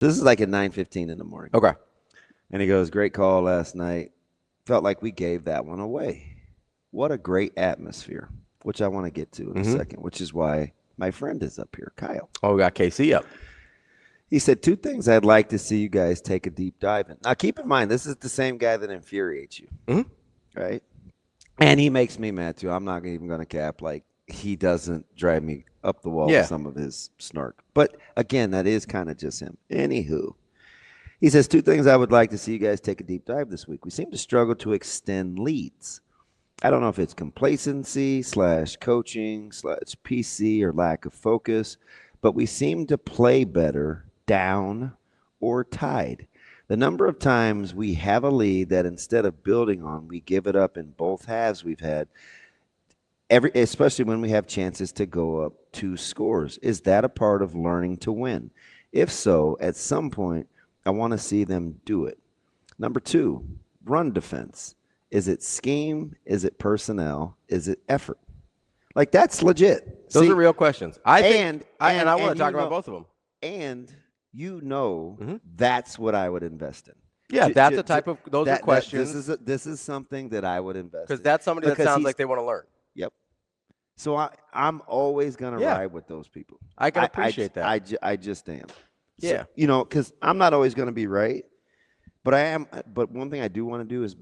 This is like at 9:15 in the morning. Okay. And he goes, great call last night. Felt like we gave that one away. What a great atmosphere, which I want to get to in a second, which is why my friend is up here, Kyle. Oh, we got KC up. He said, two things I'd like to see you guys take a deep dive in. Now, keep in mind, this is the same guy that infuriates you, right? And he makes me mad, too. I'm not even going to cap. Like, he doesn't drive me up the wall with some of his snark. But, again, that is kind of just him. Anywho, he says, two things I would like to see you guys take a deep dive this week. We seem to struggle to extend leads. I don't know if it's complacency / coaching / PC or lack of focus, but we seem to play better down or tied. The number of times we have a lead that instead of building on, we give it up in both halves we've had, especially when we have chances to go up 2 scores. Is that a part of learning to win? If so, at some point, I want to see them do it. Number 2, run defense. Is it scheme? Is it personnel? Is it effort? Like, that's legit. Those are real questions. I want to talk about both of them. And that's what I would invest in. Yeah, that's a type of those are questions. This is something that I would invest in. Because that's somebody that sounds like they want to learn. Yep. So I'm always going to ride with those people. I can appreciate that. I just am. Yeah. So, because I'm not always going to be right, but I am. But one thing I do want to do is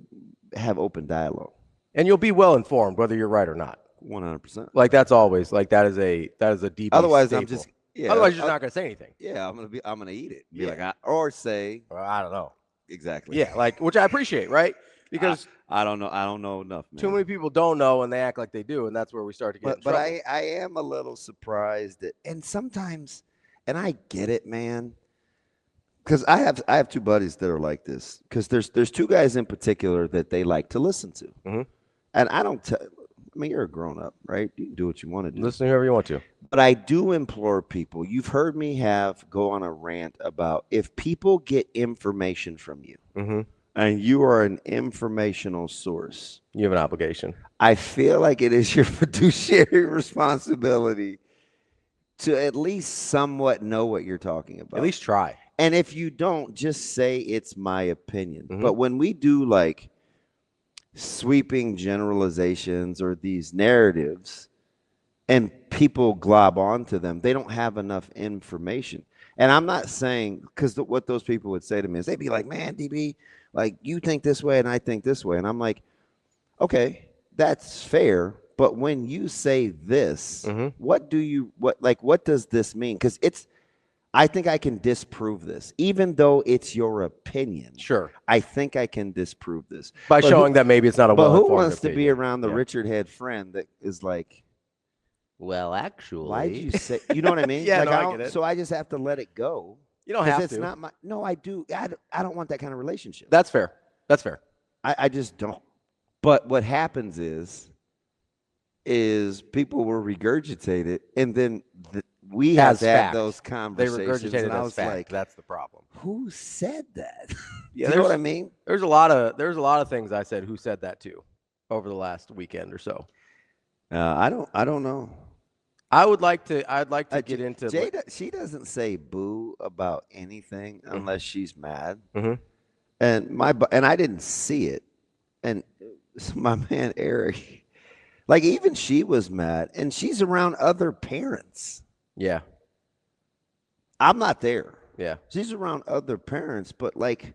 have open dialogue. And you'll be well informed whether you're right or not. 100%. Like, that's always like that is a deep. Otherwise, staple. I'm just. Yeah, otherwise, you're just not going to say anything. Yeah, I'm gonna eat it. Be like, or say, well, I don't know. Exactly. Yeah, like, which I appreciate, right? Because I don't know. I don't know enough. Man. Too many people don't know, and they act like they do, and that's where we start to get. But I am a little surprised that, and sometimes, and I get it, man. Because I have 2 buddies that are like this. Because there's 2 guys in particular that they like to listen to, and I don't. I mean, you're a grown up, right? You can do what you want to do. Listen to whoever you want to. But I do implore people. You've heard me go on a rant about if people get information from you, and you are an informational source, you have an obligation. I feel like it is your fiduciary responsibility to at least somewhat know what you're talking about. At least try. And if you don't, just say it's my opinion. But when we do like sweeping generalizations or these narratives and people glob onto them, they don't have enough information. And I'm not saying, because what those people would say to me is they'd be like, man, DB, like, you think this way and I think this way. And I'm like, okay, that's fair. But when you say this, what does this mean? Because I think I can disprove this, even though it's your opinion. Sure. I think I can disprove this. By showing that maybe it's not a well-informed opinion. But who wants to be around the Richard Head friend that is like, well, actually. Why'd you say, you know what I mean? Yeah, like, I get it. So I just have to let it go. You don't have it's to. Not my, no, I do. I don't want that kind of relationship. That's fair. That's fair. I just don't. But what happens is people will regurgitate it, and then we have to have those conversations. They regurgitate it and I as was fact. like, that's the problem. Who said that? Yeah, you know what I mean? There's a lot of things I said. Who said that too, over the last weekend or so? I don't know. I'd like to get into. Jada, she doesn't say boo about anything unless she's mad. And I didn't see it. And my man Eric, like, even she was mad, and she's around other parents. Yeah. I'm not there. Yeah. She's around other parents, but like,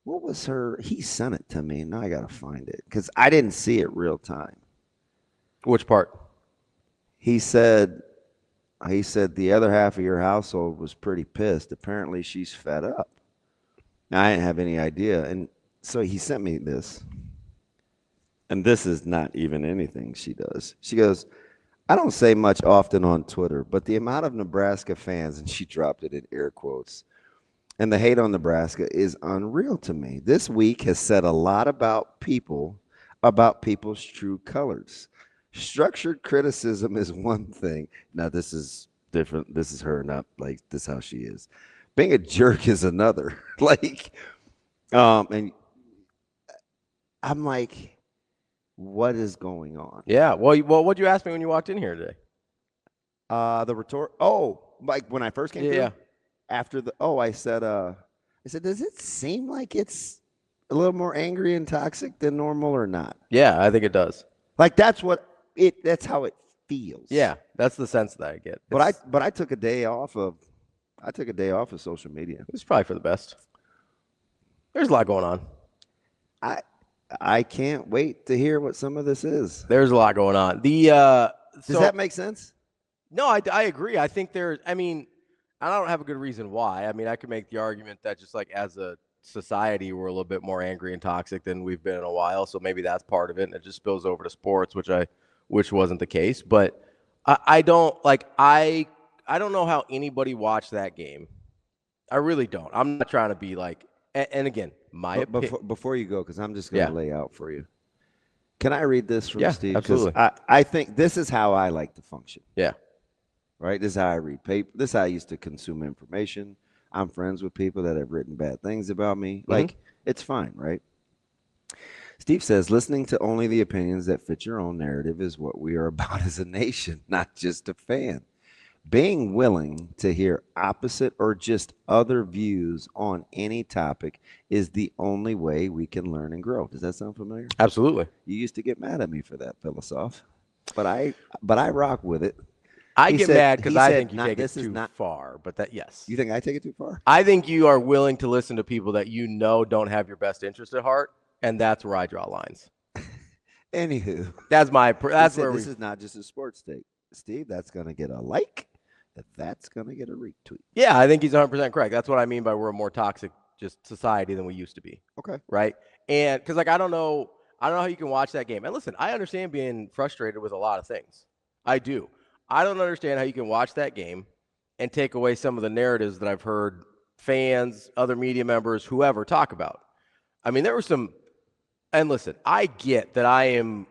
what was her? He sent it to me. Now I got to find it because I didn't see it real time. Which part? He said the other half of your household was pretty pissed. Apparently she's fed up. Now, I didn't have any idea. And so he sent me this. And this is not even anything she does. She goes, I don't say much often on Twitter, but the amount of Nebraska fans, and she dropped it in air quotes, and the hate on Nebraska is unreal to me. This week has said a lot about people's true colors. Structured criticism is one thing. Now, this is different. This is her, not like this is how she is. Being a jerk is another. And I'm like, what is going on? Yeah. Well, what'd you ask me when you walked in here today? The retort. Oh, like when I first came through? Yeah. after I said, does it seem like it's a little more angry and toxic than normal or not? Yeah, I think it does. Like that's how it feels. Yeah, that's the sense that I get. But I took a day off of social media. It's probably for the best. There's a lot going on. I can't wait to hear what some of this is. There's a lot going on. Does that make sense? No, I agree. I think I don't have a good reason why. I mean, I could make the argument that just like as a society, we're a little bit more angry and toxic than we've been in a while. So maybe that's part of it. And it just spills over to sports, which wasn't the case. But I don't know how anybody watched that game. I really don't. I'm not trying to be like, and again, before you go, because I'm just going to lay out for you. Can I read this from Steve? Absolutely. I think this is how I like to function. Yeah. Right? This is how I read paper. This is how I used to consume information. I'm friends with people that have written bad things about me. Like, it's fine, right? Steve says, listening to only the opinions that fit your own narrative is what we are about as a nation, not just a fan. Being willing to hear opposite or just other views on any topic is the only way we can learn and grow. Does that sound familiar? Absolutely. You used to get mad at me for that, philosoph. But I rock with it. I get mad because I think you take it too far. But yes. You think I take it too far? I think you are willing to listen to people that you know don't have your best interest at heart, and that's where I draw lines. Anywho, that's where this is not just a sports take. Steve, that's going to get a like. That's going to get a retweet. Yeah, I think he's 100% correct. That's what I mean by we're a more toxic just society than we used to be. Okay. Right? And because I don't know how you can watch that game. And listen, I understand being frustrated with a lot of things. I do. I don't understand how you can watch that game and take away some of the narratives that I've heard fans, other media members, whoever talk about. I mean, there were some, and listen, I get that I am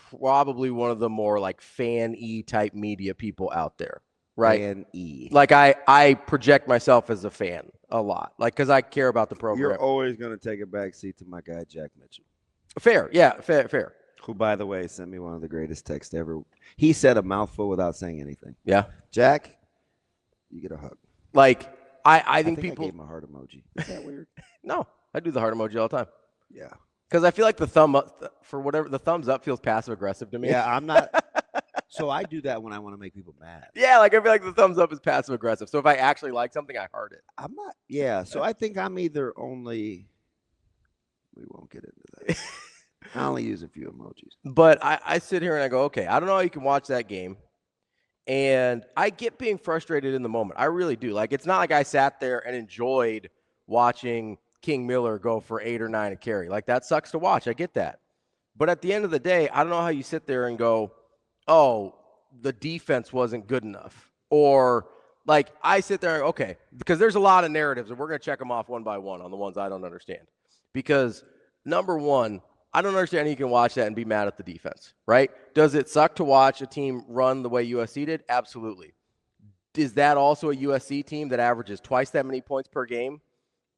probably one of the more like fan-y type media people out there. Right. Fan-y. Like I project myself as a fan a lot, like because I care about the program. You're always going to take a back seat to my guy, Jack Mitchell. Fair. Yeah, fair. Who, by the way, sent me one of the greatest texts ever. He said a mouthful without saying anything. Yeah. Jack, you get a hug. Like, I think people. I gave him a heart emoji. Is that weird? No, I do the heart emoji all the time. Yeah. Because I feel like the thumb up, for whatever, the thumbs up feels passive aggressive to me. Yeah, I'm not. So I do that when I want to make people mad. Yeah, like I feel like the thumbs up is passive aggressive. So if I actually like something, I heart it. I'm not. Yeah. So I think I'm either only. We won't get into that. I only use a few emojis. But I sit here and I go, okay, I don't know how you can watch that game. And I get being frustrated in the moment. I really do. Like, it's not like I sat there and enjoyed watching King Miller go for 8 or 9 a carry. Like, that sucks to watch. I get that. But at the end of the day, I don't know how you sit there and go, oh, the defense wasn't good enough. Or, like, I sit there and, okay, because there's a lot of narratives, and we're going to check them off one by one on the ones I don't understand. Because, number one, I don't understand how you can watch that and be mad at the defense, right? Does it suck to watch a team run the way USC did? Absolutely. Is that also a USC team that averages twice that many points per game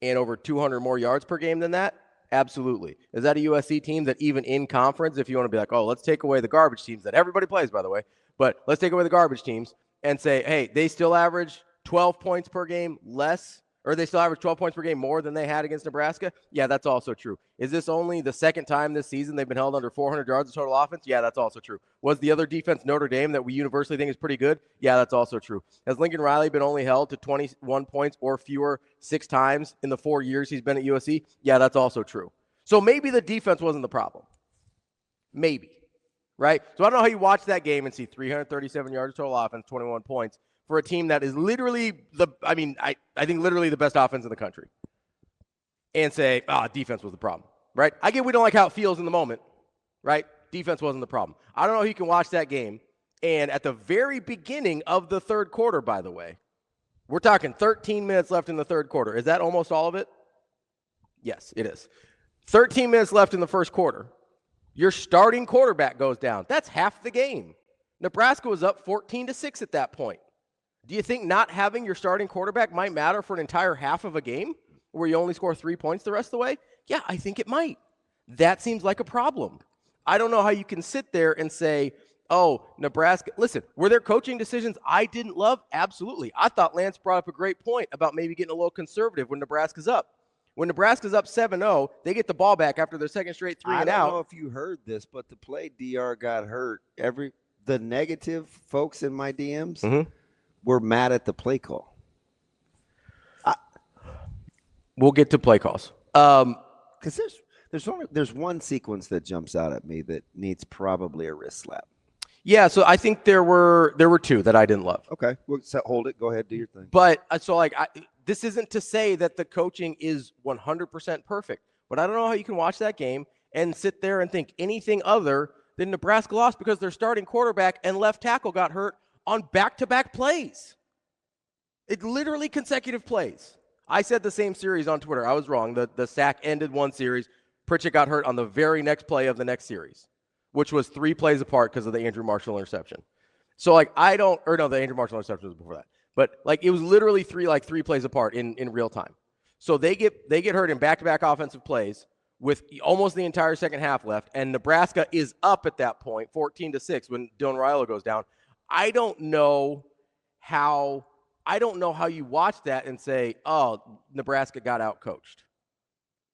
and over 200 more yards per game than that? Absolutely. Is that a USC team that even in conference, if you want to be like, oh, let's take away the garbage teams that everybody plays, by the way, but let's take away the garbage teams and say, hey, they still average 12 points per game less, or they still average 12 points per game more than they had against Nebraska? Yeah, that's also true. Is this only the second time this season they've been held under 400 yards of total offense? Yeah, that's also true. Was the other defense Notre Dame that we universally think is pretty good? Yeah, that's also true. Has Lincoln Riley been only held to 21 points or fewer 6 times in the 4 years he's been at USC? Yeah, that's also true. So maybe the defense wasn't the problem. Maybe, right? So I don't know how you watch that game and see 337 yards of total offense, 21 points, for a team that is literally I think literally the best offense in the country, and say, defense was the problem, right? I get we don't like how it feels in the moment, right? Defense wasn't the problem. I don't know how you can watch that game, and at the very beginning of the third quarter, by the way, we're talking 13 minutes left in the third quarter. Is that almost all of it? Yes, it is. 13 minutes left in the first quarter. Your starting quarterback goes down. That's half the game. Nebraska was up 14-6 at that point. Do you think not having your starting quarterback might matter for an entire half of a game where you only score 3 points the rest of the way? Yeah, I think it might. That seems like a problem. I don't know how you can sit there and say, oh, Nebraska. Listen, were there coaching decisions I didn't love? Absolutely. I thought Lance brought up a great point about maybe getting a little conservative when Nebraska's up. When Nebraska's up 7-0, they get the ball back after their second straight 3 and out. I don't know if you heard this, but the play DR got hurt. The negative folks in my DMs were mad at the play call. We'll get to play calls. Because there's one sequence that jumps out at me that needs probably a wrist slap. Yeah, so I think there were two that I didn't love. Okay, well, hold it. Go ahead, do your thing. But this isn't to say that the coaching is 100% perfect. But I don't know how you can watch that game and sit there and think anything other than Nebraska lost because their starting quarterback and left tackle got hurt on back-to-back plays. It literally consecutive plays. I said the same series on Twitter. I was wrong. The sack ended one series. Pritchett got hurt on the very next play of the next series, which was 3 plays apart because of the Andrew Marshall interception. So, the Andrew Marshall interception was before that. But, it was literally 3 plays apart in real time. So they get hurt in back-to-back offensive plays with almost the entire second half left, and Nebraska is up at that point, 14-6, when Dylan Raiola goes down. I don't know how you watch that and say, oh, Nebraska got out-coached.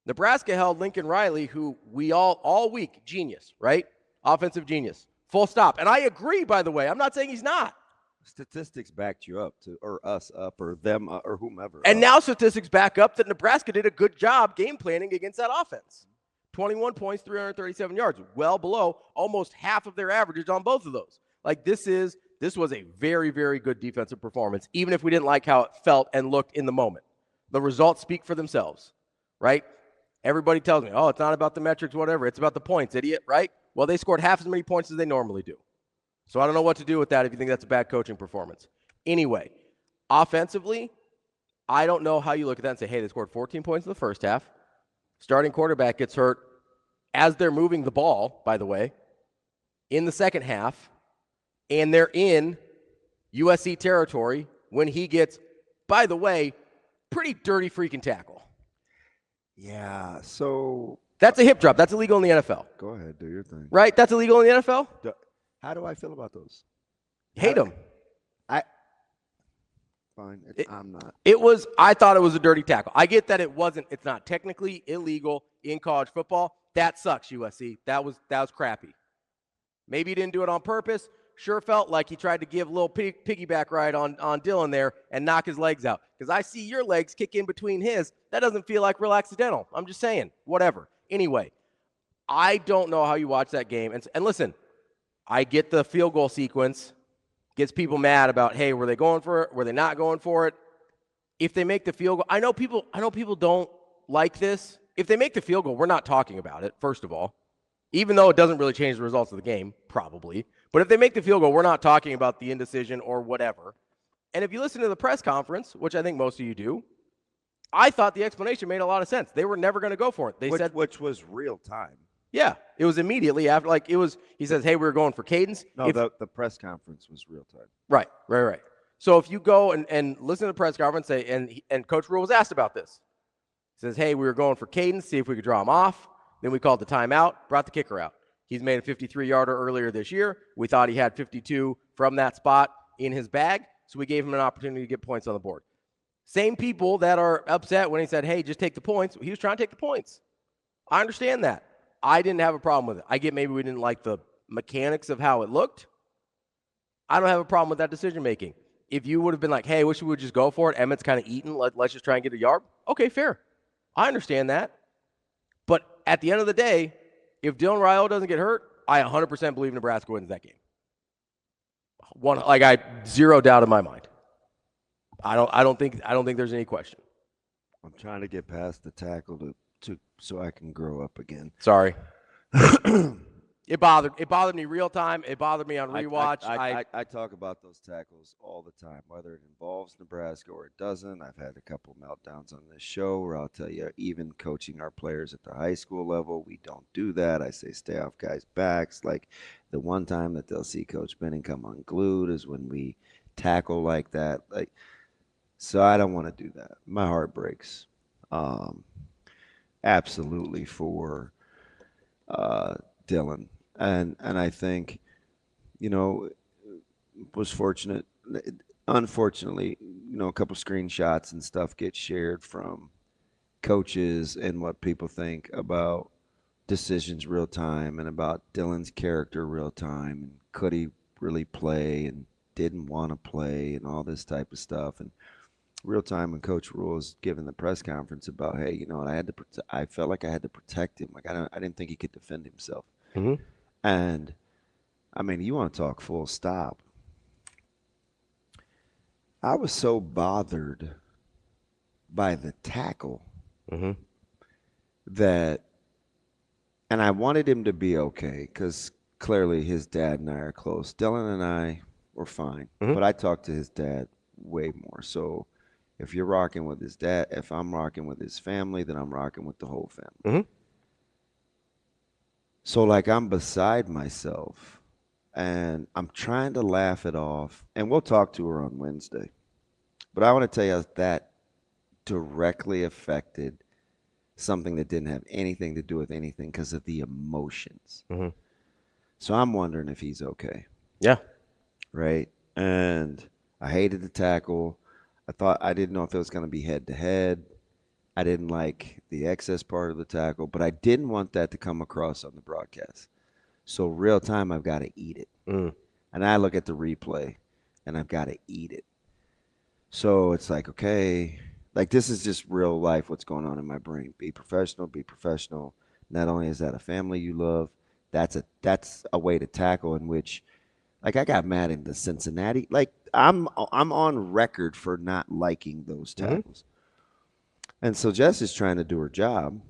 Nebraska held Lincoln Riley, who we all week, genius, right? Offensive genius. Full stop. And I agree, by the way. I'm not saying he's not. Statistics backed you up or us up, or them or whomever. And now statistics back up that Nebraska did a good job game planning against that offense. 21 points, 337 yards, well below almost half of their averages on both of those. This was a very, very good defensive performance, even if we didn't like how it felt and looked in the moment. The results speak for themselves, right? Everybody tells me, oh, it's not about the metrics, whatever. It's about the points, idiot, right? Well, they scored half as many points as they normally do. So I don't know what to do with that if you think that's a bad coaching performance. Anyway, offensively, I don't know how you look at that and say, hey, they scored 14 points in the first half. Starting quarterback gets hurt as they're moving the ball, by the way, in the second half, and they're in USC territory when he gets, by the way, pretty dirty freaking tackle. Yeah, so that's a hip drop. That's illegal in the NFL. Go ahead, do your thing. Right? That's illegal in the NFL? How do I feel about those? Hate them. Fine. I'm not. I thought it was a dirty tackle. I get that it's not technically illegal in college football. That sucks, USC. That was crappy. Maybe he didn't do it on purpose. Sure felt like he tried to give a little piggyback ride on Dylan there and knock his legs out. Because I see your legs kick in between his. That doesn't feel like real accidental. I'm just saying. Whatever. Anyway, I don't know how you watch that game. And listen, I get the field goal sequence. Gets people mad about, hey, were they going for it? Were they not going for it? If they make the field goal, I know people don't like this. If they make the field goal, we're not talking about it, first of all. Even though it doesn't really change the results of the game, probably. But if they make the field goal, we're not talking about the indecision or whatever. And if you listen to the press conference, which I think most of you do, I thought the explanation made a lot of sense. They were never going to go for it. Which was real time. Yeah, it was immediately after. He says, hey, we were going for cadence. No, the press conference was real time. Right. So if you go and listen to the press conference, and Coach Rhule was asked about this. He says, hey, we were going for cadence, see if we could draw him off. Then we called the timeout, brought the kicker out. He's made a 53-yarder earlier this year. We thought he had 52 from that spot in his bag, so we gave him an opportunity to get points on the board. Same people that are upset when he said, hey, just take the points. He was trying to take the points. I understand that. I didn't have a problem with it. I get maybe we didn't like the mechanics of how it looked. I don't have a problem with that decision-making. If you would have been like, hey, I wish we would just go for it. Emmett's kind of eaten. Let's just try and get a yard. Okay, fair. I understand that. But at the end of the day, if Dylan Raiola doesn't get hurt, I 100% believe Nebraska wins that game. I zero doubt in my mind. I don't think there's any question. I'm trying to get past the tackle so I can grow up again. Sorry. It bothered me real time. It bothered me on rewatch. I talk about those tackles all the time, whether it involves Nebraska or it doesn't. I've had a couple meltdowns on this show where I'll tell you, even coaching our players at the high school level, we don't do that. I say stay off guys' backs. Like the one time that they'll see Coach Benning come unglued is when we tackle like that. So I don't want to do that. My heart breaks. Absolutely for Dylan. And I think, you know, was fortunate. Unfortunately, a couple screenshots and stuff get shared from coaches and what people think about decisions real time and about Dylan's character real time and could he really play and didn't want to play and all this type of stuff. And real time when Coach Rhule was giving the press conference about, hey, I felt like I had to protect him. Like I didn't think he could defend himself. Mm-hmm. And I mean, you want to talk full stop. I was so bothered by the tackle Mm-hmm. that, and I wanted him to be okay because clearly his dad and I are close. Dylan and I were fine, Mm-hmm. but I talked to his dad way more. So if you're rocking with his dad, if I'm rocking with his family, then I'm rocking with the whole family. Mm-hmm. So, like, I'm beside myself and I'm trying to laugh it off. And we'll talk to her on Wednesday. But I want to tell you that directly affected something that didn't have anything to do with anything because of the emotions. Mm-hmm. So I'm wondering if he's okay, Yeah. right? And I hated the tackle. I didn't know if it was going to be head to head. I didn't like the excess part of the tackle, but I didn't want that to come across on the broadcast. So real time, I've got to eat it. Mm. And I look at the replay and I've got to eat it. So it's like, okay, like this is just real life what's going on in my brain. Be professional, be professional. Not only is that a family you love, that's a way to tackle in which like I got mad in the Cincinnati. Like I'm on record for not liking those Mm-hmm. tackles. And so Jess is trying to do her job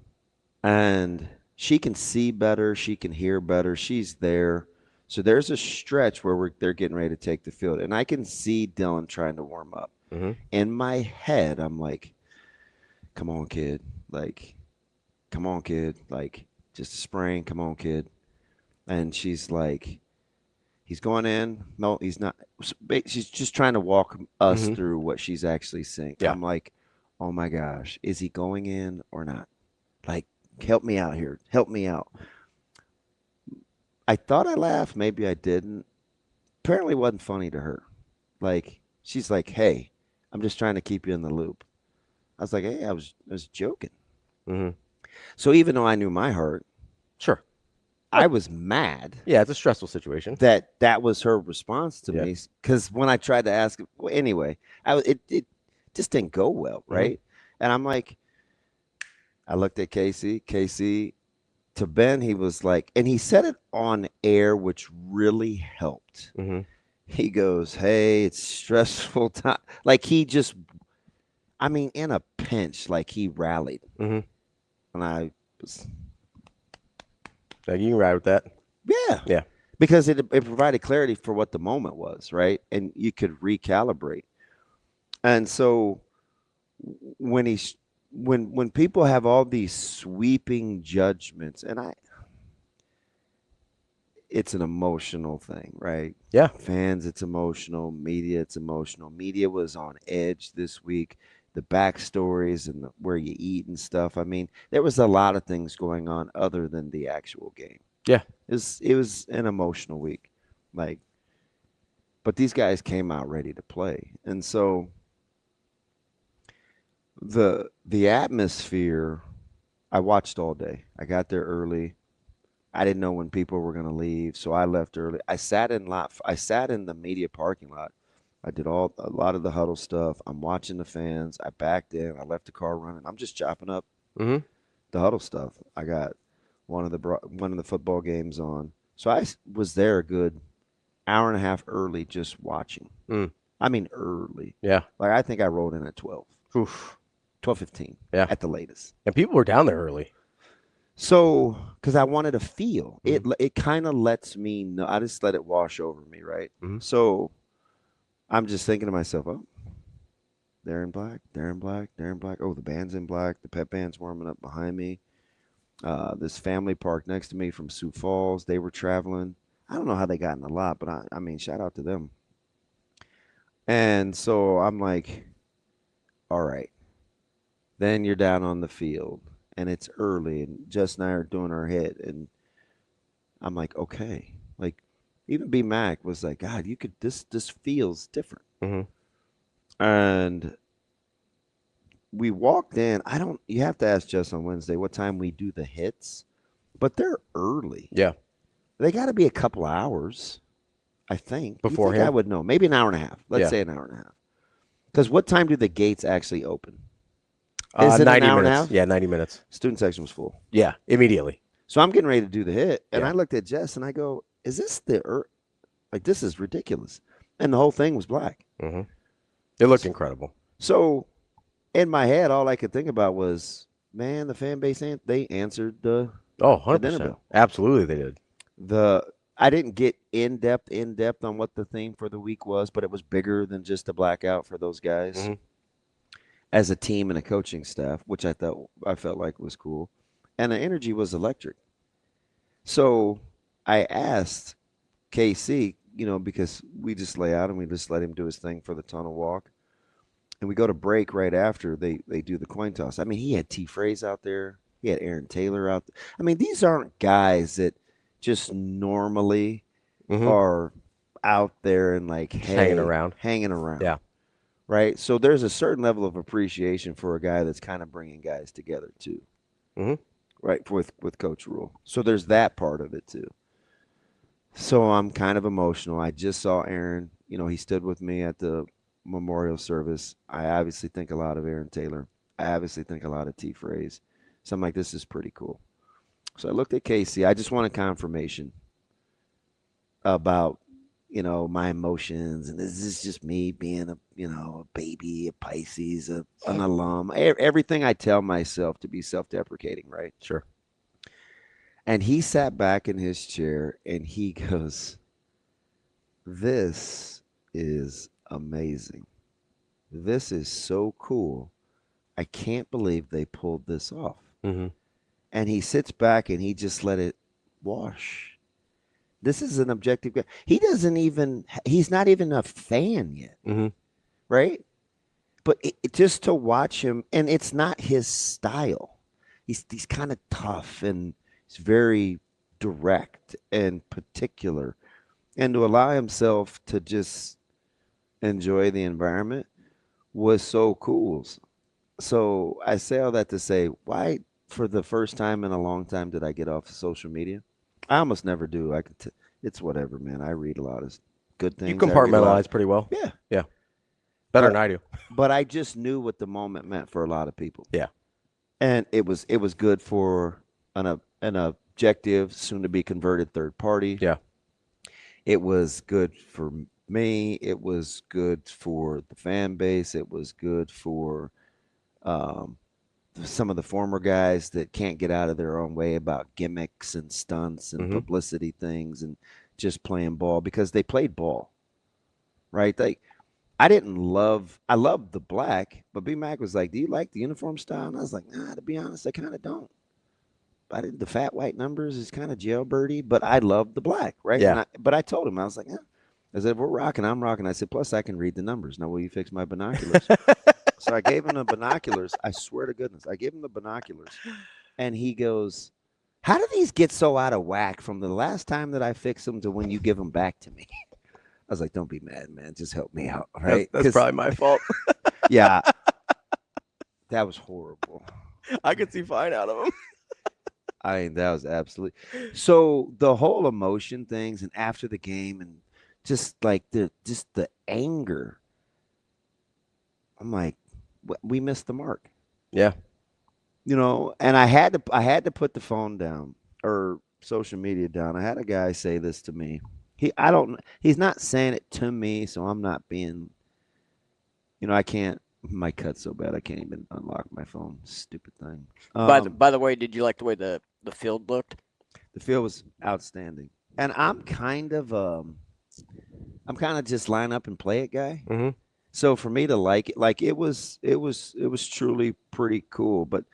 and she can see better, she can hear better, she's there. So there's a stretch where they're getting ready to take the field, and I can see Dylan trying to warm up. Mm-hmm. In my head, I'm like, "Come on, kid! Like, come on, kid! Like, just a sprain. Come on, kid!" And she's like, "He's going in. No, he's not." She's just trying to walk us Mm-hmm. through what she's actually saying. Yeah. I'm like, "Oh my gosh, is he going in or not? Like, help me out here. Help me out." I thought I laughed, maybe I didn't. Apparently, it wasn't funny to her. Like, she's like, "Hey, I'm just trying to keep you in the loop." I was like, "Hey, I was joking." Mm-hmm. So even though I knew my heart, Sure. I was mad Yeah, it's a stressful situation. that that was her response to Yeah. me. Because when I tried to ask, well, anyway, it just didn't go well, Mm-hmm. right? And I'm like, I looked at Casey. Casey to Ben, he was like, and he said it on air, which really helped. Mm-hmm. He goes, "Hey, it's stressful time." Like he just, I mean, in a pinch, like he rallied, Mm-hmm. and I was, Yeah, you can ride with that. yeah, Yeah. because it provided clarity for what the moment was, right? And you could recalibrate. And so when he's when people have all these sweeping judgments, and it's an emotional thing, right? Yeah. Fans, it's emotional. Media, it's emotional. Media was on edge this week. The backstories and where you eat and stuff. I mean, there was a lot of things going on other than the actual game. Yeah. It was an emotional week, like. But these guys came out ready to play, and so the atmosphere. I watched all day. I got there early. I didn't know when people were going to leave, so I left early. I sat in the media parking lot. I did a lot of the huddle stuff. I'm watching the fans. I backed in. I left the car running. I'm just chopping up Mm-hmm. the huddle stuff. I got one of the football games on, so was there a good hour and a half early just watching. Mm. I mean early. Yeah. Like I think I rolled in at 12, Oof. 12:15 Yeah. at the latest. And people were down there early. So, because I wanted to feel it, Mm-hmm. it kind of lets me know. I just let it wash over me, right? Mm-hmm. So I'm just thinking to myself, oh, they're in black, they're in black, they're in black. Oh, the band's in black. The pep band's warming up behind me. This family parked next to me from Sioux Falls. They were traveling. I don't know how they got in the lot, but I mean, shout out to them. And so I'm like, all right. Then you're down on the field, and it's early, and Jess and I are doing our hit, and I'm like, okay, like Even B Mac was like, God, you could this feels different. Mm-hmm. And we walked in. You have to ask Jess on Wednesday what time we do the hits, but they're early. Yeah. They got to be a couple hours, I think. You think I Beforehand? would know? Maybe an hour and a half. Let's say an hour and a half. Because what time do the gates actually open? Is it 90 an hour minutes. and a half? Yeah, 90 minutes. Student section was full. Yeah, immediately. So I'm getting ready to do the hit, and Yeah. I looked at Jess and I go, "Is this like this is ridiculous?" And the whole thing was black. Mm-hmm. It looked incredible. So in my head, all I could think about was, man, the fan base they answered the 100%. Absolutely, they did. I didn't get in depth on what the theme for the week was, but it was bigger than just a blackout for those guys. Mm-hmm. As a team and a coaching staff, which I felt like was cool, and the energy was electric. So I asked KC, because we just lay out and we just let him do his thing for the tunnel walk, and we go to break right after they do the coin toss. I mean, he had T. Fraze out there, he had Aaron Taylor out there. I mean, these aren't guys that just normally are out there and like hanging around. Yeah. Right. So there's a certain level of appreciation for a guy that's kind of bringing guys together too. Mm-hmm. Right. With Coach Rhule. So there's that part of it too. So I'm kind of emotional. I just saw Aaron, he stood with me at the memorial service. I obviously think a lot of Aaron Taylor. I obviously think a lot of T. Fraze. So I'm like, this is pretty cool. So I looked at Casey. I just wanted confirmation about, my emotions. And is this just me being a baby, a Pisces, an alum? Everything I tell myself to be self-deprecating, right? Sure. And he sat back in his chair and he goes, this is amazing. This is so cool. I can't believe they pulled this off. Mm-hmm. And he sits back and he just let it wash. This is an objective guy. He's not even a fan yet. Mm-hmm. Right? But just to watch him, and it's not his style. He's kind of tough and he's very direct and particular. And to allow himself to just enjoy the environment was so cool. So I say all that to say, why, for the first time in a long time, did I get off of social media? I almost never do. It's whatever, man. I read a lot of good things. You compartmentalize pretty well. Yeah. Yeah. Better than I do. But I just knew what the moment meant for a lot of people. Yeah. And it was good for an objective, soon to be converted third party. Yeah. It was good for me. It was good for the fan base. It was good for some of the former guys that can't get out of their own way about gimmicks and stunts and publicity things and just playing ball, because they played ball, right? I loved the black, but B Mac was like, do you like the uniform style? And I was like, nah, to be honest, I kind of don't. The fat white numbers is kind of jailbirdy, but I love the black, right? Yeah. But I told him, I was like, yeah. I said, if we're rocking, I'm rocking. I said, plus I can read the numbers. Now, will you fix my binoculars? So I gave him the binoculars. I swear to goodness, I gave him the binoculars. And he goes, how do these get so out of whack from the last time that I fixed them to when you give them back to me? I was like, don't be mad, man. Just help me out, right? That's probably my fault. Yeah. That was horrible. I could see fine out of him. I mean, that was absolutely. So the whole emotion things, and after the game, and just like the anger, I'm like, we missed the mark. Yeah. And I had to put the phone down or social media down. I had a guy say this to me. He's not saying it to me, so I'm not being, I can't, my cut's so bad I can't even unlock my phone. Stupid thing. By the way, did you like the way the field looked? The field was outstanding. And I'm kind of just line up and play it guy. Mm-hmm. So for me to like it, it was truly pretty cool. But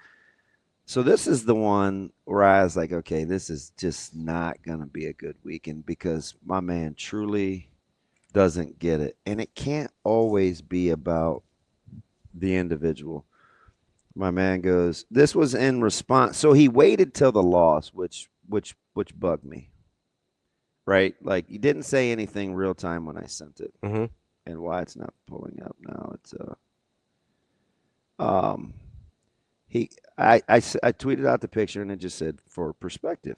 so this is the one where I was like, okay, this is just not gonna be a good weekend, because my man truly doesn't get it, and it can't always be about the individual. My man goes, this was in response. So he waited till the loss, which bugged me. right? Like he didn't say anything real time when I sent it. Mm-hmm. And why it's not pulling up now? It's um I tweeted out the picture and it just said for perspective.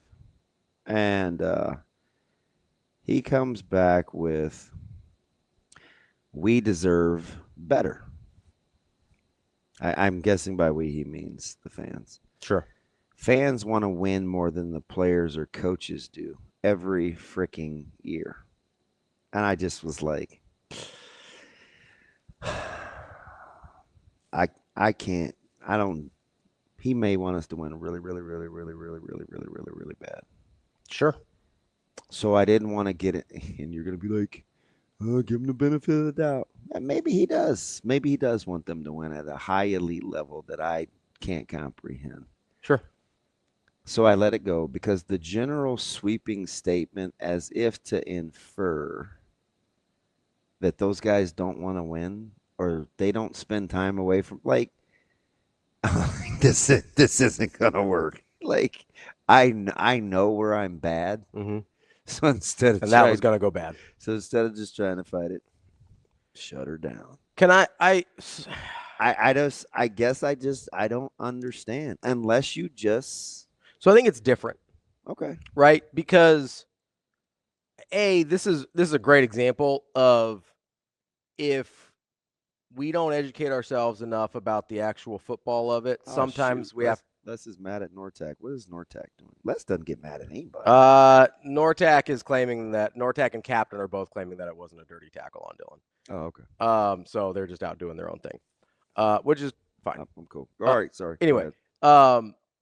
And he comes back with we deserve better. I'm guessing by we he means the fans. Sure. Fans want to win more than the players or coaches do every freaking year. And I just was like, I can't, I don't, he may want us to win really, really, really, really, really, really, really, really, really bad. Sure. So I didn't want to get it. And you're going to be like, oh, give him the benefit of the doubt. Yeah, maybe he does. Maybe he does want them to win at a high elite level that I can't comprehend. Sure. So I let it go because the general sweeping statement, as if to infer that those guys don't want to win or they don't spend time away from, like, this isn't gonna work. Like, I know where I'm bad, Mm-hmm. so instead of And that was going to go bad. so instead of just trying to fight it, shut her down. Can I guess I don't understand unless you just So I think it's different, okay. right? Because this is a great example of if we don't educate ourselves enough about the actual football of it, sometimes we have. Les is mad at Nortec. What is Nortec doing? Les doesn't get mad at anybody. Nortec is claiming that Nortec and Captain are both claiming that it wasn't a dirty tackle on Dylan. Oh, okay. So they're just out doing their own thing, which is fine. I'm cool. All right, sorry. Anyway,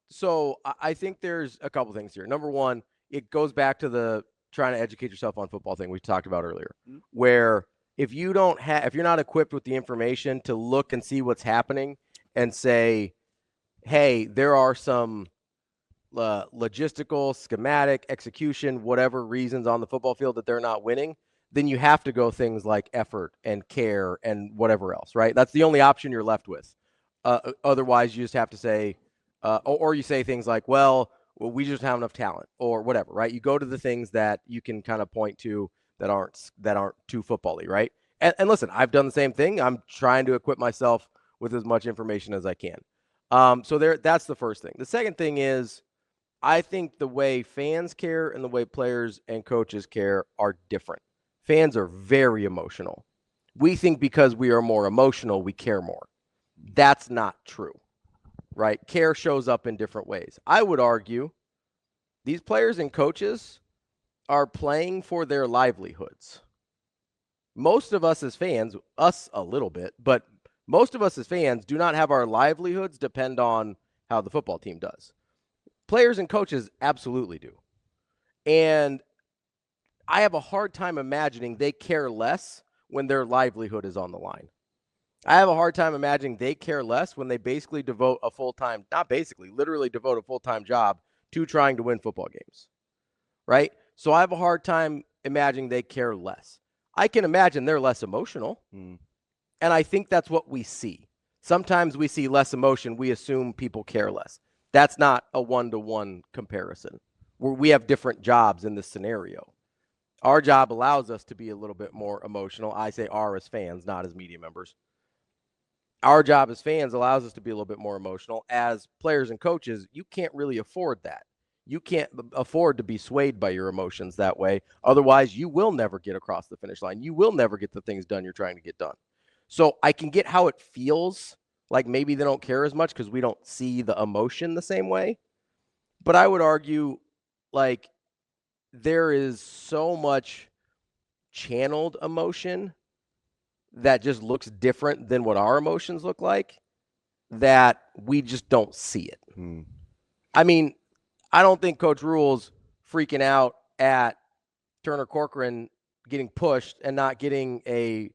so I think there's a couple things here. Number one, it goes back to the trying to educate yourself on football thing we talked about earlier, where if you're not equipped with the information to look and see what's happening and say, hey, there are some logistical, schematic, execution, whatever reasons on the football field that they're not winning, then you have to go things like effort and care and whatever else, right? That's the only option you're left with. Otherwise, you just have to say, or you say things like, well, we just have enough talent or whatever, right? You go to the things that you can kind of point to that aren't too football-y, right? And listen, I've done the same thing. I'm trying to equip myself with as much information as I can. So that's the first thing. The second thing is, I think the way fans care and the way players and coaches care are different. Fans are very emotional. We think because we are more emotional, we care more. That's not true, right? Care shows up in different ways. I would argue these players and coaches are playing for their livelihoods. Most of us as fans, us a little bit, but most of us as fans do not have our livelihoods depend on how the football team does. Players and coaches absolutely do. And I have a hard time imagining they care less when their livelihood is on the line. I have a hard time imagining they care less when they basically devote a full-time, not basically, literally devote a full-time job to trying to win football games, right? So I have a hard time imagining they care less. I can imagine they're less emotional, and I think that's what we see. Sometimes we see less emotion. We assume people care less. That's not a one-to-one comparison. We have different jobs in this scenario. Our job allows us to be a little bit more emotional. I say our as fans, not as media members. Our job as fans allows us to be a little bit more emotional. As players and coaches, you can't really afford that. You can't afford to be swayed by your emotions that way. Otherwise, you will never get across the finish line. You will never get the things done you're trying to get done. So I can get how it feels like maybe they don't care as much because we don't see the emotion the same way. But I would argue, like, there is so much channeled emotion that just looks different than what our emotions look like that we just don't see it. I mean, I don't think Coach Rhule's freaking out at Turner Corcoran getting pushed and not getting a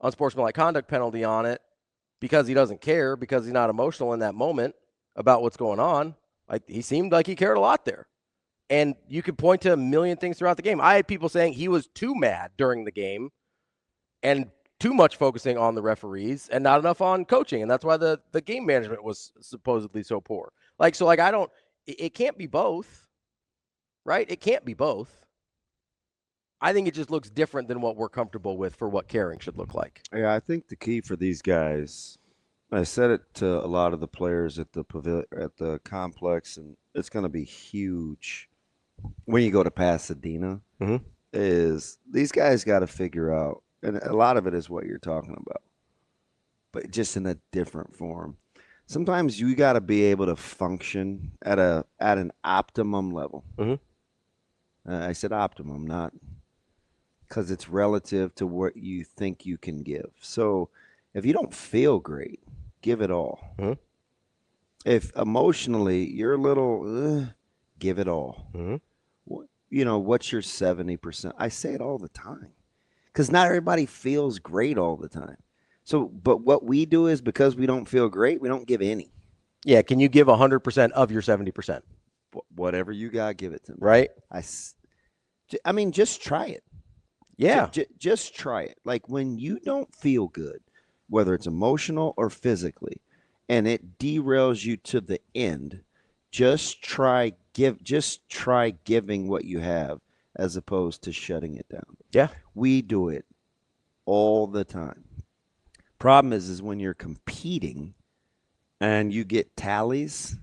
unsportsmanlike conduct penalty on it because he doesn't care, because he's not emotional in that moment about what's going on. Like, he seemed like he cared a lot there. And you could point to a million things throughout the game. I had people saying he was too mad during the game and too much focusing on the referees and not enough on coaching. And that's why the game management was supposedly so poor. It can't be both, right? It can't be both. I think it just looks different than what we're comfortable with for what caring should look like. Yeah, I think the key for these guys, I said it to a lot of the players at the at the complex, and it's going to be huge when you go to Pasadena. Mhm. Is these guys got to figure out, and a lot of it is what you're talking about, but just in a different form. Sometimes you got to be able to function at an optimum level. Mhm. I said optimum, not because it's relative to what you think you can give. So if you don't feel great, give it all. Mhm. If emotionally you're a little, give it all. Mhm. What's your 70%? I say it all the time because not everybody feels great all the time. So, but what we do is because we don't feel great, we don't give any. Yeah, can you give 100% of your 70%? Whatever you got, give it to me. Right? I mean, just try it. Yeah. Just try it. Like when you don't feel good, whether it's emotional or physically, and it derails you to the end, just try giving what you have as opposed to shutting it down. Yeah. We do it all the time. Problem is when you're competing and you get tallies,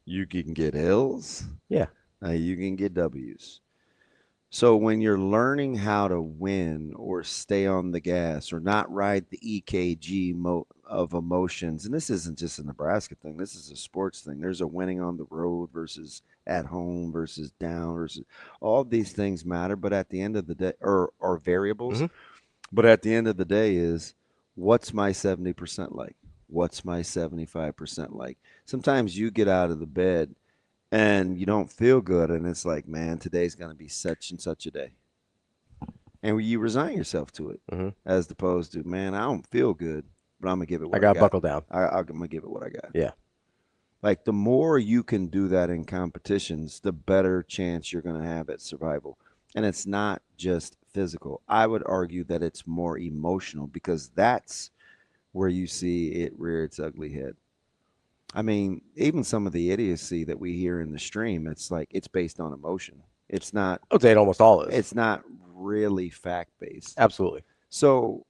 you can get L's, Yeah. you can get W's. So when you're learning how to win or stay on the gas or not ride the EKG of emotions, and this isn't just a Nebraska thing, this is a sports thing. There's a winning on the road versus at home versus down versus all these things matter, but at the end of the day, or variables, but at the end of the day is what's my 70% like? What's my 75% like? Sometimes you get out of the bed and you don't feel good, and it's like, man, today's going to be such and such a day, and you resign yourself to it, as opposed to, man, I don't feel good, but I'm gonna give it what I got. Buckle down. I'm gonna give it what I got. Yeah. Like the more you can do that in competitions, the better chance you're gonna have at survival, and it's not just physical. I would argue that it's more emotional because that's where you see it rear its ugly head. I mean, even some of the idiocy that we hear in the stream, it's like it's based on emotion. It's not. I would say it almost all is. It's not really fact based. Absolutely. So,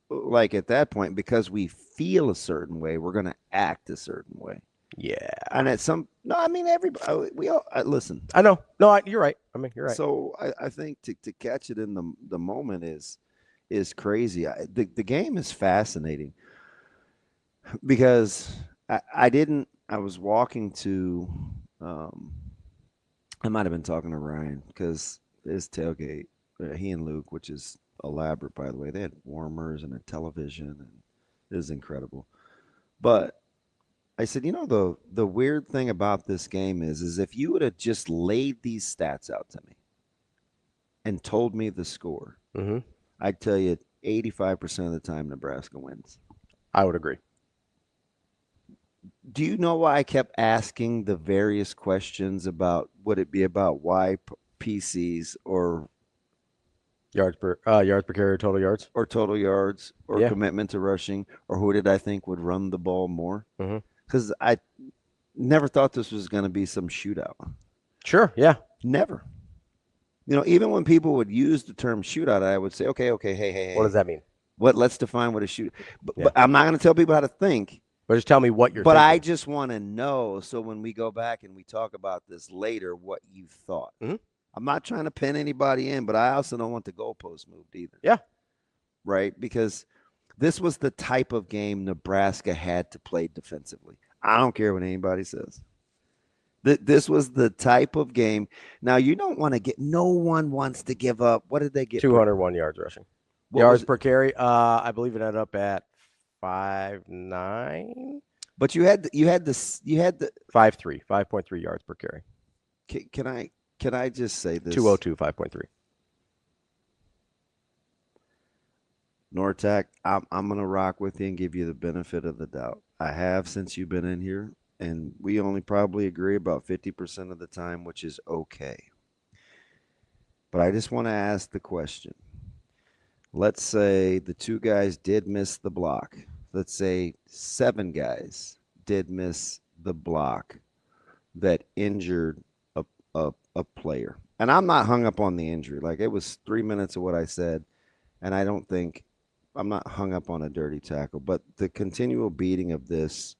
like at that point, because we feel a certain way, we're going to act a certain way. Yeah. And at I mean, everybody, we all, listen. I know. No, you're right. I mean, you're right. So I think to catch it in the moment is crazy. The game is fascinating because I was walking to, I might have been talking to Ryan because his tailgate, he and Luke, which is elaborate, by the way, they had warmers and a television, and it was incredible. But I said, the weird thing about this game is if you would have just laid these stats out to me and told me the score, I'd tell you 85% of the time Nebraska wins. I would agree. Do you know why I kept asking the various questions about would it be about Y PCs or yards per carry, total yards, or commitment to rushing, or who did I think would run the ball more? Because I never thought this was going to be some shootout. Sure, yeah, never. Even when people would use the term shootout, I would say, okay, hey. What does that mean? Let's define what a shootout. But I'm not going to tell people how to think. But just tell me what you're thinking. I I just want to know, so when we go back and we talk about this later, what you thought. I'm not trying to pin anybody in, but I also don't want the goalpost moved either. Yeah. Right? Because this was the type of game Nebraska had to play defensively. I don't care what anybody says. This was the type of game. Now, you don't want to no one wants to give up. What did they get? 201 yards rushing. Yards per carry. I believe it ended up at 5.9. But you had the 5.3 yards per carry. Can I just say this? 202, 5.3. Nortec, I'm gonna rock with you and give you the benefit of the doubt. I have since you've been in here, and we only probably agree about 50% of the time, which is okay. But I just want to ask the question. Let's say the two guys did miss the block. Let's say 7 guys did miss the block that injured a player. and I'm not hung up on the injury. Like, it was 3 minutes of what I said, and I'm not hung up on a dirty tackle, but the continual beating of this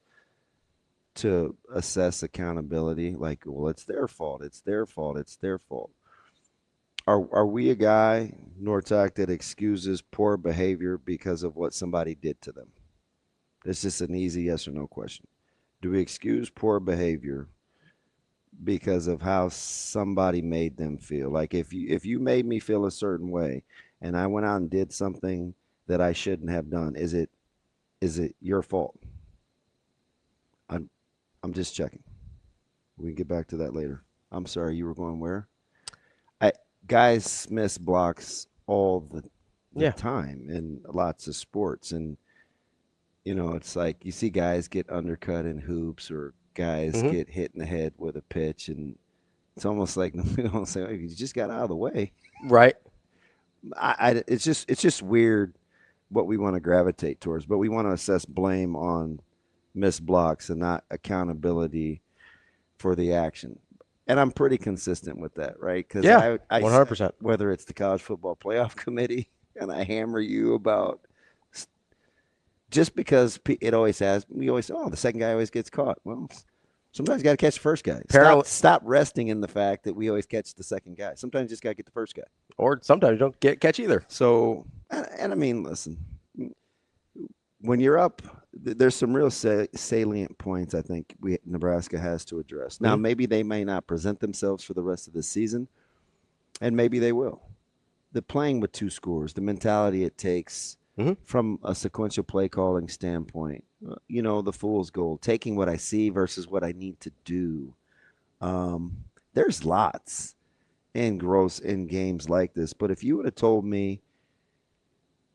to assess accountability, like, well, it's their fault, it's their fault, it's their fault. Are we a guy, Nortak, that excuses poor behavior because of what somebody did to them? It's just an easy yes or no question. Do we excuse poor behavior because of how somebody made them feel? Like, if you made me feel a certain way and I went out and did something that I shouldn't have done, is it your fault? I'm just checking. We can get back to that later. I'm sorry, you were going where? Guys miss blocks all the time in lots of sports, and it's like you see guys get undercut in hoops, or guys get hit in the head with a pitch, and it's almost like we don't say, oh, you just got out of the way, right? It's just weird what we want to gravitate towards, but we want to assess blame on missed blocks and not accountability for the action. And I'm pretty consistent with that, right? Because I 100%. Whether it's the College Football Playoff Committee, and I hammer you about just because it always has, we always say, oh, the second guy always gets caught. Well, sometimes you got to catch the first guy. Stop resting in the fact that we always catch the second guy. Sometimes you just got to get the first guy. Or sometimes you don't catch either. So, and I mean, listen, when you're up, there's some real salient points I think Nebraska has to address. Now, maybe they may not present themselves for the rest of the season, and maybe they will. The playing with two scores, the mentality it takes from a sequential play calling standpoint, the fool's gold, taking what I see versus what I need to do. There's lots in games like this, but if you would have told me,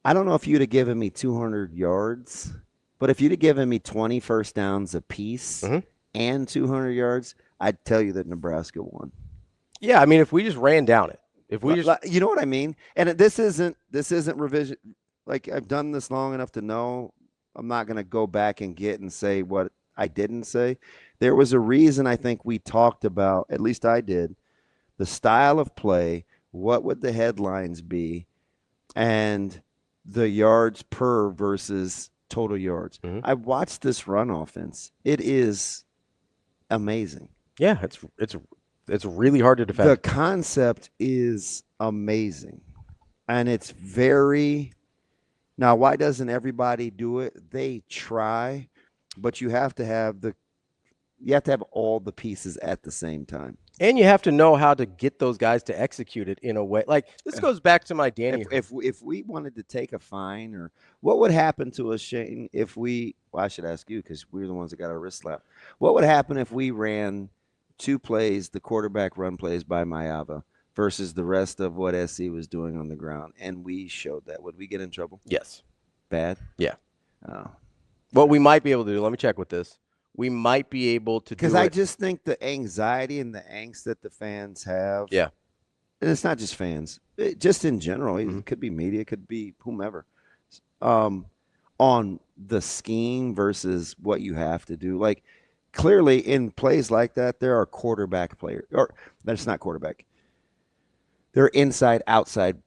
I don't know if you'd have given me 200 yards, but if you'd have given me 20 first downs apiece and 200 yards, I'd tell you that Nebraska won. Yeah, I mean, if we just ran down it, you know what I mean? And this isn't revision. Like, I've done this long enough to know I'm not going to go back and say what I didn't say. There was a reason I think we talked about, at least I did, the style of play, what would the headlines be, and the yards per versus total yards. I watched this run offense. It is amazing. Yeah, it's really hard to defend. The concept is amazing. And it's very – now, why doesn't everybody do it? They try, but you have to have all the pieces at the same time. And you have to know how to get those guys to execute it in a way. Like, this goes back to my Danny. If we wanted to take a fine, or what would happen to us, Shane, if we – well, I should ask you because we're the ones that got our wrist slapped. What would happen if we ran two plays, the quarterback run plays by Maiyava, versus the rest of what SC was doing on the ground, and we showed that? Would we get in trouble? Yes. Bad? Yeah. Oh. What we might be able to do – let me check with this. We might be able to do it. Because I just think the anxiety and the angst that the fans have. Yeah. And it's not just fans. Just in general. It could be media. It could be whomever. On the scheme versus what you have to do. Like, clearly in plays like that, there are quarterback players. Or that's not quarterback. They're inside, outside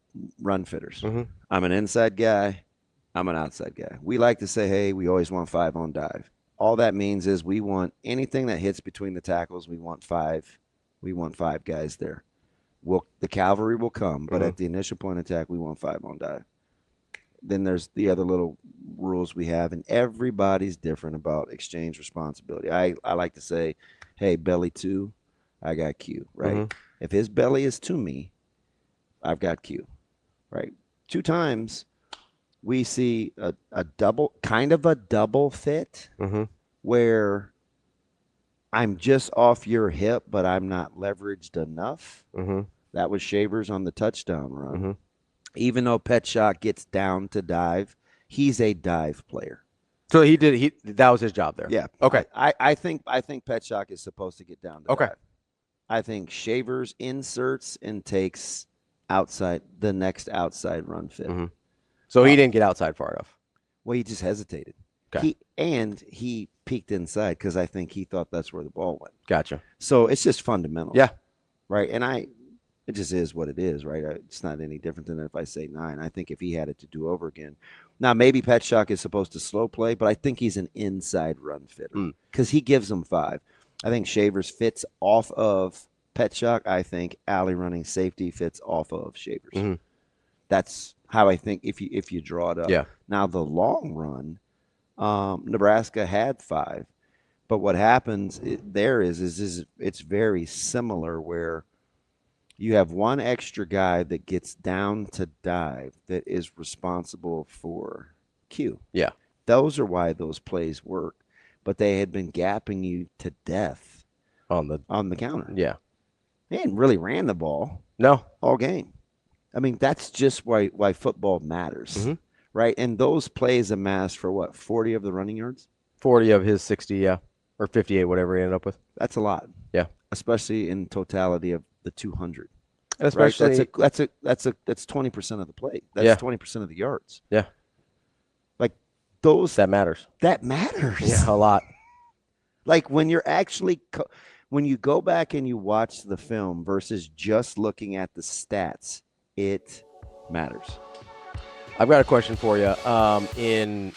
run fitters. I'm an inside guy. I'm an outside guy. We like to say, hey, we always want 5 on dive. All that means is we want anything that hits between the tackles. We want 5. We want 5 guys there. The cavalry will come, but at the initial point of attack, we want 5 on dive. Then there's the other little rules we have, and everybody's different about exchange responsibility. I like to say, hey, belly to, I got Q, right? If his belly is to me, I've got Q, right? 2 times we see a double fit where I'm just off your hip, but I'm not leveraged enough. That was Shavers on the touchdown run. Even though Petshot gets down to dive, he's a dive player. So that was his job there. Yeah. Okay. I think Petshot is supposed to get down to dive. I think Shavers inserts and takes the next outside run fit. So he didn't get outside far enough. Well, he just hesitated. Okay. He peeked inside because I think he thought that's where the ball went. Gotcha. So it's just fundamental. Yeah. Right. And It just is what it is, right? It's not any different than if I say 9. I think if he had it to do over again. Now, maybe Petchak is supposed to slow play, but I think he's an inside run fitter because he gives them 5. I think Shavers fits off of Petchak. I think alley running safety fits off of Shavers. Mm-hmm. That's how I think if you draw it up. Yeah. Now, the long run, Nebraska had 5. But what happens is it's very similar where you have one extra guy that gets down to dive that is responsible for Q. Yeah. Those are why those plays work. But they had been gapping you to death on the counter. Yeah. They hadn't really ran the ball. No. All game. I mean, that's just why football matters, right? And those plays amassed for what, 40 of the running yards? 40 of his 60, yeah. Or 58, whatever he ended up with. That's a lot. Yeah. Especially in totality of the 200. And especially right? That's 20% of the play. That's 20% of the yards. Yeah. Like those that matters. That matters. Yeah, a lot. Like when you're actually when you go back and you watch the film versus just looking at the stats, it matters. I've got a question for you. In